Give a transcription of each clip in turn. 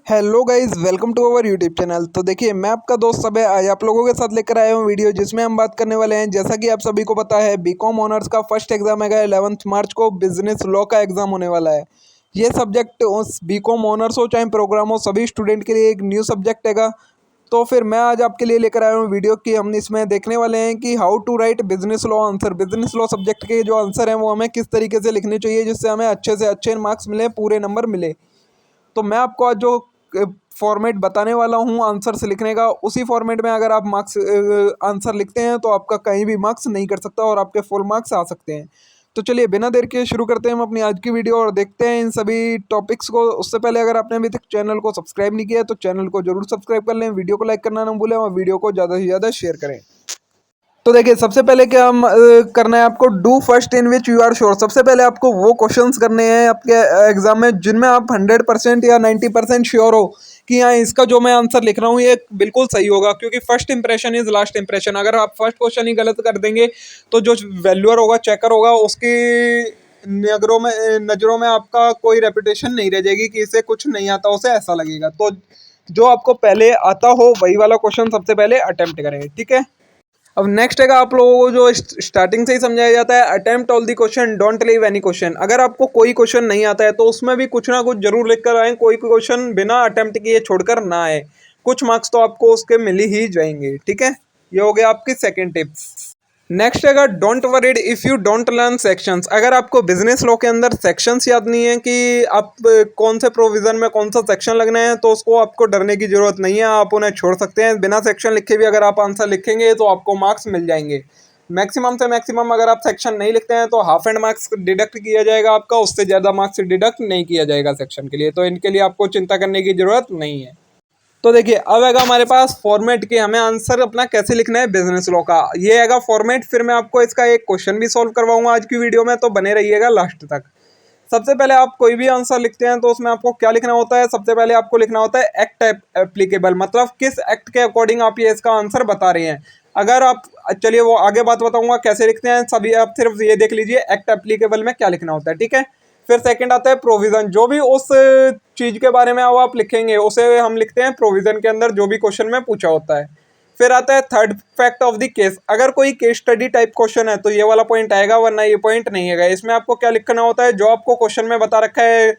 Hello guys, welcome to our YouTube channel. तो देखिए, मैं आपका दोस्त सब है आज आप लोगों के साथ लेकर आया हूँ वीडियो जिसमें हम बात करने वाले हैं। जैसा कि आप सभी को पता है, बीकॉम ऑनर्स का फर्स्ट एग्जाम है 11 मार्च को। बिजनेस लॉ का एग्जाम होने वाला है। ये सब्जेक्ट उस बीकॉम ऑनर्स हो चाहे प्रोग्राम हो, सभी स्टूडेंट के लिए एक न्यू सब्जेक्ट है। तो फिर मैं आज आपके लिए लेकर आया हूँ वीडियो की हम इसमें देखने वाले हैं कि how to write business law answer. Business law subject के जो आंसर हैं वो हमें किस तरीके से लिखने चाहिए जिससे हमें अच्छे से अच्छे मार्क्स मिले, पूरे नंबर मिले। तो मैं आपको आज जो फॉर्मेट बताने वाला हूँ आंसर से लिखने का, उसी फॉर्मेट में अगर आप मार्क्स आंसर लिखते हैं तो आपका कहीं भी मार्क्स नहीं कर सकता और आपके फुल मार्क्स आ सकते हैं। तो चलिए बिना देर के शुरू करते हैं हम अपनी आज की वीडियो और देखते हैं इन सभी टॉपिक्स को। उससे पहले अगर आपने अभी तक चैनल को सब्सक्राइब नहीं किया तो चैनल को जरूर सब्सक्राइब कर लें, वीडियो को लाइक करना ना भूलें और वीडियो को ज़्यादा से ज़्यादा शेयर करें। तो देखिए, सबसे पहले क्या हम करना है आपको, do first in which you are sure. सबसे पहले आपको वो क्वेश्चंस करने हैं आपके एग्जाम में जिनमें आप 100% या 90% श्योर हो कि हाँ, इसका जो मैं आंसर लिख रहा हूँ ये बिल्कुल सही होगा। क्योंकि first impression is last impression. अगर आप फर्स्ट क्वेश्चन ही गलत कर देंगे तो जो वैल्यूअर होगा, चेकर होगा, उसकी नज़रों में आपका कोई रेपुटेशन नहीं रह जाएगी कि इसे कुछ नहीं आता, उसे ऐसा लगेगा। तो जो आपको पहले आता हो वही वाला क्वेश्चन सबसे पहले अटेम्प्ट करें, ठीक है। अब नेक्स्ट है आप लोगों को जो स्टार्टिंग से ही समझाया जाता है, attempt all the question, don't leave any question. अगर आपको कोई क्वेश्चन नहीं आता है तो उसमें भी कुछ ना कुछ जरूर लिख कर आए, कोई क्वेश्चन बिना अटेम्प्ट किए छोड़कर ना आए। कुछ मार्क्स तो आपको उसके मिल ही जाएंगे, ठीक है। ये हो गया आपकी सेकेंड टिप्स। नेक्स्ट है don't worried if you don't learn sections. अगर आपको बिजनेस लॉ के अंदर सेक्शंस याद नहीं है कि आप कौन से प्रोविजन में कौन सा सेक्शन लगना है, तो उसको आपको डरने की जरूरत नहीं है, आप उन्हें छोड़ सकते हैं। बिना सेक्शन लिखे भी अगर आप आंसर लिखेंगे तो आपको मार्क्स मिल जाएंगे। मैक्सिमम से मैक्सिमम अगर आप सेक्शन नहीं लिखते हैं तो हाफ एंड मार्क्स डिडक्ट किया जाएगा आपका, उससे ज़्यादा मार्क्स डिडक्ट नहीं किया जाएगा सेक्शन के लिए। तो इनके लिए आपको चिंता करने की जरूरत नहीं है। तो देखिए, अब आएगा हमारे पास फॉर्मेट के हमें आंसर अपना कैसे लिखना है बिजनेस लॉ का। ये आएगा फॉर्मेट, फिर मैं आपको इसका एक क्वेश्चन भी सॉल्व करवाऊंगा आज की वीडियो में, तो बने रहिएगा लास्ट तक। सबसे पहले आप कोई भी आंसर लिखते हैं तो उसमें आपको क्या लिखना होता है, सबसे पहले आपको लिखना होता है एक्ट एप्लीकेबल, मतलब किस एक्ट के अकॉर्डिंग आप ये इसका आंसर बता रहे हैं। अगर आप, चलिए वो आगे बात बताऊंगा कैसे लिखते हैं, सभी आप सिर्फ ये देख लीजिए एक्ट एप्लीकेबल में क्या लिखना होता है, ठीक है। फिर सेकंड आता है प्रोविजन। जो भी उस चीज के बारे में आप लिखेंगे उसे हम लिखते हैं प्रोविजन के अंदर, जो भी क्वेश्चन में पूछा होता है। फिर आता है third fact of the case. अगर कोई केस स्टडी टाइप क्वेश्चन है तो ये वाला पॉइंट आएगा, वरना ये पॉइंट नहीं आएगा। इसमें आपको क्या लिखना होता है, जो आपको क्वेश्चन में बता रखा है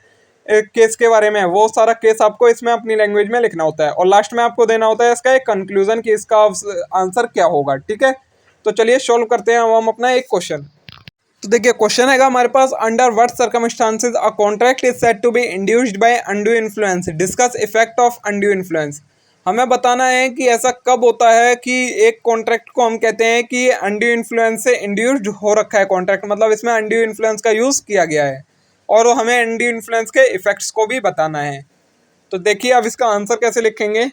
केस के बारे में, वो सारा केस आपको इसमें अपनी लैंग्वेज में लिखना होता है। और लास्ट में आपको देना होता है इसका एक कंक्लूजन कि इसका आंसर क्या होगा, ठीक है। तो चलिए सॉल्व करते हैं हम अपना एक क्वेश्चन। तो देखिए, क्वेश्चन है हमारे पास, under what circumstances a contract is said to be induced by undue influence, discuss effect of undue influence. हमें बताना है कि ऐसा कब होता है कि एक कॉन्ट्रैक्ट को हम कहते हैं कि अनड्यू इन्फ्लुएंस से इंड्यूस्ड हो रखा है कॉन्ट्रैक्ट, मतलब इसमें अनड्यू इन्फ्लुएंस का यूज किया गया है। और हमें अनड्यू इन्फ्लुएंस के इफेक्ट्स को भी बताना है। तो देखिए अब इसका आंसर कैसे लिखेंगे।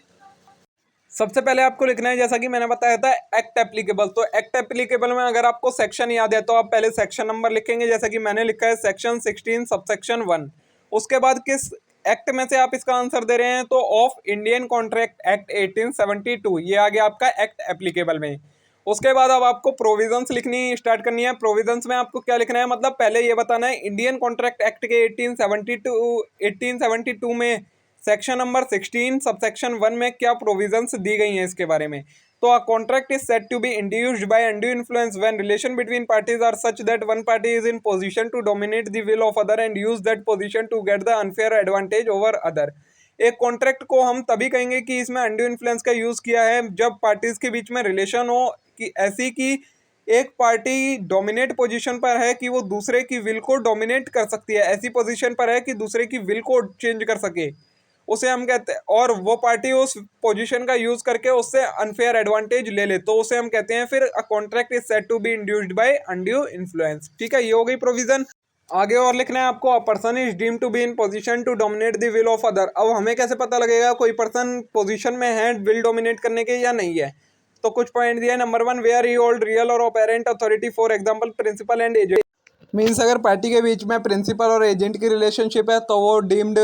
सबसे पहले आपको लिखना है, जैसा कि मैंने बताया था, एक्ट एप्लीकेबल। तो एक्ट एप्लीकेबल में अगर आपको सेक्शन याद है तो आप पहले सेक्शन नंबर लिखेंगे, जैसा कि मैंने लिखा है सेक्शन 16 सबसेक्शन 1। उसके बाद किस एक्ट में से आप इसका आंसर दे रहे हैं, तो ऑफ इंडियन कॉन्ट्रैक्ट एक्ट 1872, ये आ गया आपका एक्ट एप्लीकेबल में। उसके बाद अब आपको प्रोविजंस लिखनी स्टार्ट करनी है। प्रोविजंस में आपको क्या लिखना है, मतलब पहले ये बताना है इंडियन कॉन्ट्रैक्ट एक्ट के 1872 में सेक्शन नंबर 16 सबसेक्शन 1 में क्या प्रोविजंस दी गई हैं इसके बारे में। तो a contract is said to be induced by undue influence when relation between parties are such that one party is in position to dominate the will of other and use that position to get the unfair advantage over other. एक contract को हम तभी कहेंगे कि इसमें undue influence का use किया है जब पार्टीज के बीच में रिलेशन हो कि ऐसी कि एक पार्टी डोमिनेट पोजीशन पर है कि वो दूसरे की विल को डोमिनेट कर सकती है, ऐसी पोजीशन पर है कि दूसरे की विल को चेंज कर सके, उसे हम कहते हैं। और वो पार्टी उस पोजीशन का यूज करके उससे अनफेयर एडवांटेज ले ले, तो उसे हम कहते हैं फिर a contract is said to be induced by undue influence, ठीक है। ये हो गई प्रोविजन। आगे और लिखना है आपको, a person is deem to be in position to dominate the will of other. अब हमें कैसे पता लगेगा कोई पर्सन पोजीशन में है विल डोमिनेट करने के या नहीं है। तो कुछ पॉइंट दिया है। Number 1, where he hold real और apparent authority, for example principal and agent. Means अगर पार्टी के बीच में प्रिंसिपल और एजेंट की रिलेशनशिप है तो वो डीम्ड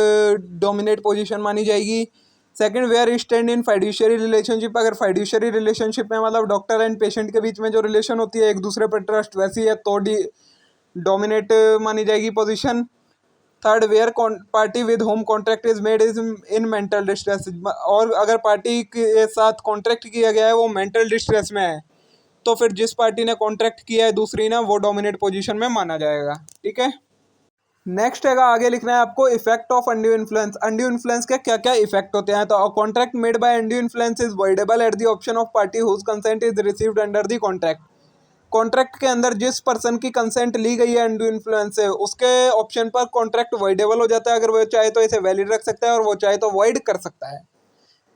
डोमिनेट पोजीशन मानी जाएगी। Second, where stand in fiduciary relationship. अगर फाइड्यूशियरी रिलेशनशिप में मतलब डॉक्टर एंड पेशेंट के बीच में जो रिलेशन होती है एक दूसरे पर ट्रस्ट वैसी है तो डोमिनेट मानी जाएगी position. Third, where party with home contract is made is in mental distress, और अगर पार्टी के साथ कॉन्ट्रैक्ट किया गया है वो मेंटल डिस्ट्रेस में है, तो फिर जिस पार्टी ने कॉन्ट्रैक्ट किया है दूसरी ने, वो डोमिनेट पोजीशन में माना जाएगा। ठीक है। नेक्स्ट है आगे लिखना है आपको effect of undue influence. Undue influence के क्या क्या इफेक्ट होते हैं। तो contract made by undue influence is voidable at the option of party whose consent is received under the contract. Contract के अंदर जिस पर्सन की कंसेंट ली गई है अनड्यू इन्फ्लुएंस से, उसके ऑप्शन पर कॉन्ट्रैक्ट वॉइडेबल हो जाता है। अगर वो चाहे तो इसे वैलिड रख सकता है और वो चाहे तो वॉइड कर सकता है।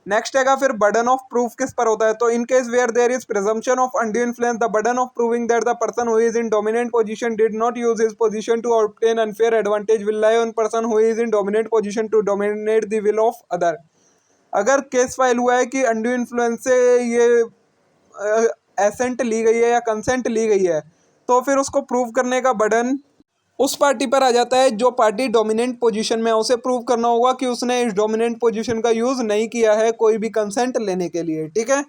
नेक्स्ट है फिर बर्डन ऑफ प्रूफ किस पर होता है। तो in case where there is presumption of undue influence, the burden of proving that the person who is in dominant position did not use his position to obtain unfair advantage will lie on person who is in dominant position to dominate the will of other. अगर case file हुआ है कि undue influence से ये accent ली गई है या consent ली गई है, तो फिर उसको प्रूव करने का बर्डन उस पार्टी पर आ जाता है जो पार्टी डोमिनेंट पोजीशन में है। उसे प्रूव करना होगा कि उसने इस डोमिनेंट पोजीशन का यूज़ नहीं किया है कोई भी कंसेंट लेने के लिए। ठीक है।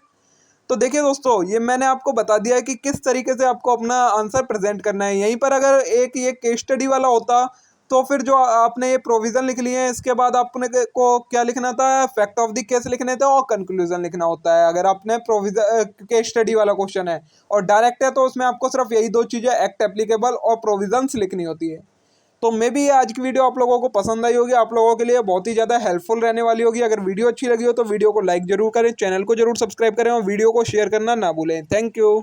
तो देखिए दोस्तों, ये मैंने आपको बता दिया है कि किस तरीके से आपको अपना आंसर प्रेजेंट करना है। यहीं पर अगर एक ये केस स्टडी वाला होता तो फिर जो आपने ये प्रोविज़न लिख लिए हैं, इसके बाद आपने को क्या लिखना था, फैक्ट ऑफ द केस लिखने थे और कंक्लूजन लिखना होता है। अगर आपने प्रोविज़न केस स्टडी वाला क्वेश्चन है और डायरेक्ट है तो उसमें आपको सिर्फ यही दो चीज़ें, एक्ट एप्लीकेबल और प्रोविजंस लिखनी होती है। तो मे भी आज की वीडियो आप लोगों को पसंद आई होगी, आप लोगों के लिए बहुत ही ज़्यादा हेल्पफुल रहने वाली होगी। अगर वीडियो अच्छी लगी हो तो वीडियो को लाइक जरूर करें, चैनल को जरूर सब्सक्राइब करें और वीडियो को शेयर करना ना भूलें। Thank you.